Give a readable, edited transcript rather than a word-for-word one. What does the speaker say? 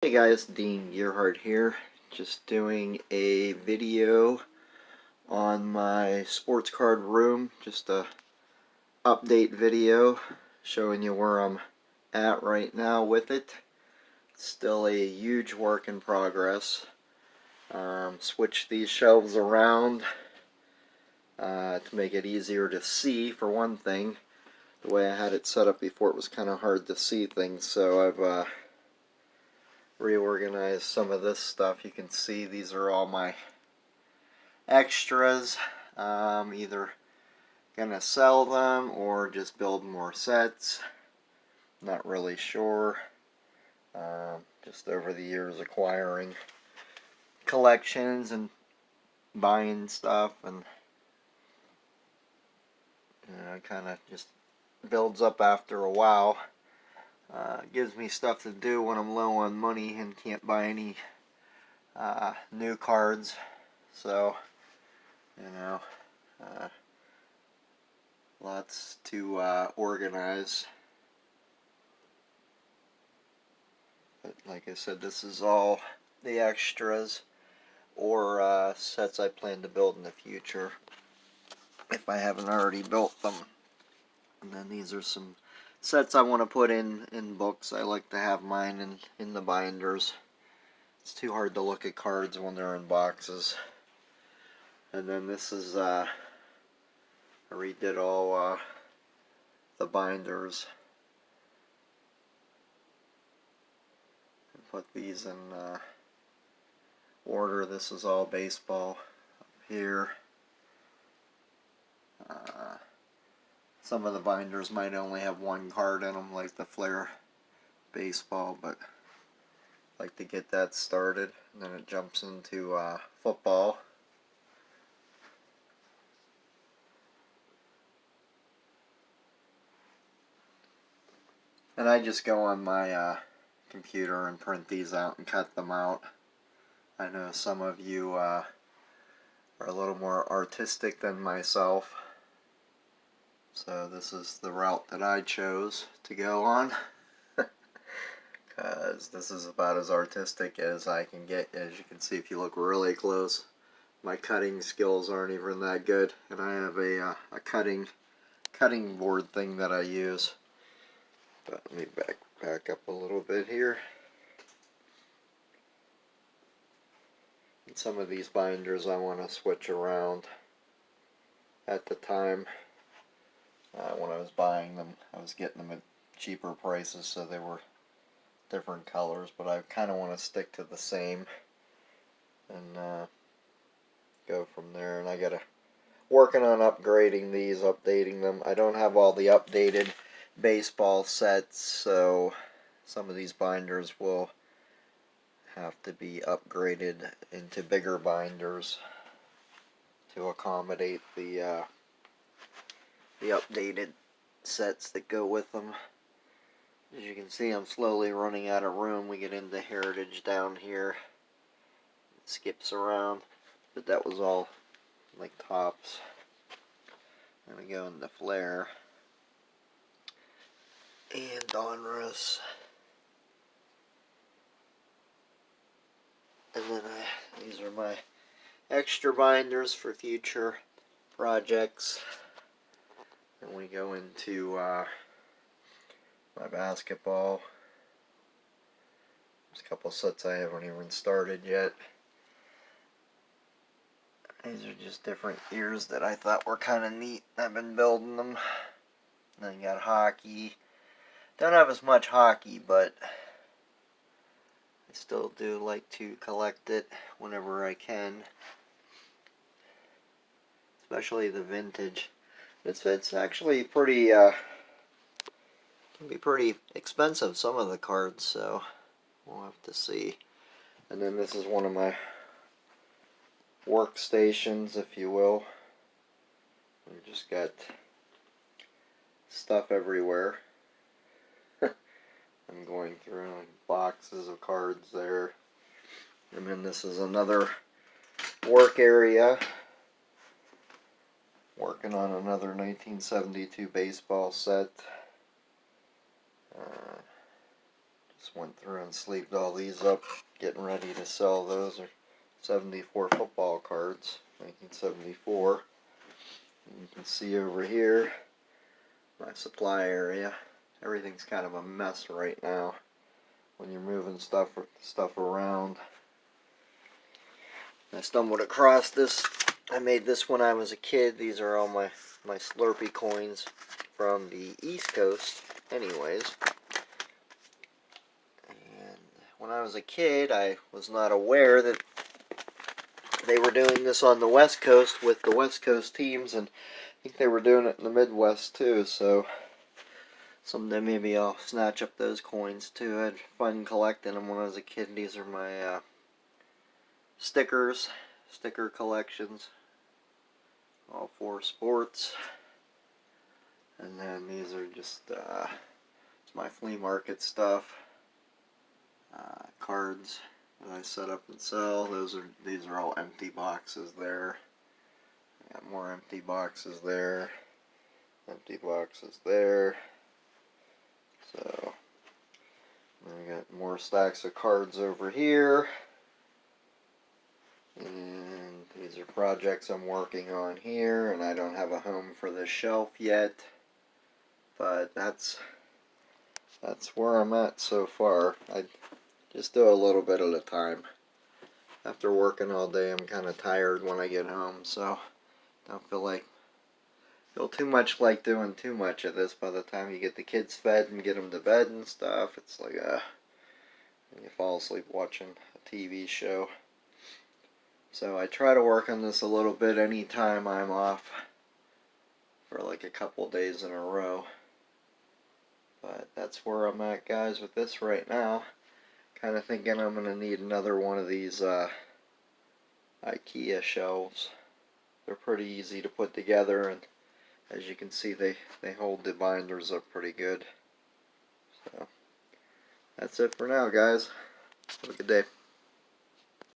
Hey guys, Dean Gearhart here, just doing a video on my sports card room, just a update video showing you where I'm at right now with it. It's still a huge work in progress. Switched these shelves around to make it easier to see, for one thing. The way I had it set up before, it was kind of hard to see things, so I've reorganize some of this stuff. You can see these are all my extras. Either gonna sell them or just build more sets. Not really sure. Just over the years acquiring collections and buying stuff, and it kind of just builds up after a while. Gives me stuff to do when I'm low on money and can't buy any new cards. So, lots to organize. But like I said, this is all the extras or sets I plan to build in the future if I haven't already built them. And then these are some sets I want to put in books. I like to have mine in the binders. It's too hard to look at cards when they're in boxes. And then this is I redid all the binders and put these in order. This is all baseball up here. Some of the binders might only have one card in them, like the Flair baseball, but I like to get that started. And then it jumps into football. And I just go on my computer and print these out and cut them out. I know some of you are a little more artistic than myself, so this is the route that I chose to go on, because this is about as artistic as I can get. As you can see, if you look really close, my cutting skills aren't even that good, and I have a cutting board thing that I use. But let me back up a little bit here. And some of these binders I want to switch around. At the time, when I was buying them, I was getting them at cheaper prices, so they were different colors, but I kind of want to stick to the same and go from there. And I gotta working on upgrading these, updating them. I don't have all the updated baseball sets, so some of these binders will have to be upgraded into bigger binders to accommodate the updated sets that go with them. As you can see, I'm slowly running out of room. We get into Heritage down here. It skips around, but that was all like tops. And we go into Flair and Donruss. And then these are my extra binders for future projects. And we go into my basketball. There's a couple sets I haven't even started yet. These are just different ears that I thought were kind of neat. I've been building them. And then you got hockey. Don't have as much hockey, but I still do like to collect it whenever I can. Especially the vintage. It's actually pretty, can be pretty expensive, some of the cards, so we'll have to see. And then this is one of my workstations, if you will. We've just got stuff everywhere. I'm going through boxes of cards there. And then this is another work area. Working on another 1972 baseball set. Just went through and sleeved all these up, getting ready to sell. Those are 74 football cards, 1974. And you can see over here my supply area. Everything's kind of a mess right now when you're moving stuff around. I stumbled across this. I made this when I was a kid. These are all my Slurpee coins from the East Coast anyways. And when I was a kid, I was not aware that they were doing this on the West Coast with the West Coast teams, and I think they were doing it in the Midwest too, so someday maybe I'll snatch up those coins too. I had fun collecting them when I was a kid. These are my sticker collections, all for sports. And then these are just it's my flea market stuff, cards that I set up and sell. These are all empty boxes there. I got more empty boxes there, empty boxes there. So I got more stacks of cards over here. And these are projects I'm working on here, and I don't have a home for this shelf yet. But that's where I'm at so far. I just do a little bit at a time. After working all day, I'm kind of tired when I get home, so don't feel too much like doing too much of this. By the time you get the kids fed and get them to bed and stuff, it's like you fall asleep watching a TV show. So I try to work on this a little bit anytime I'm off for like a couple days in a row. But that's where I'm at, guys, with this right now. Kind of thinking I'm going to need another one of these IKEA shelves. They're pretty easy to put together, and as you can see, they hold the binders up pretty good. So that's it for now, guys. Have a good day.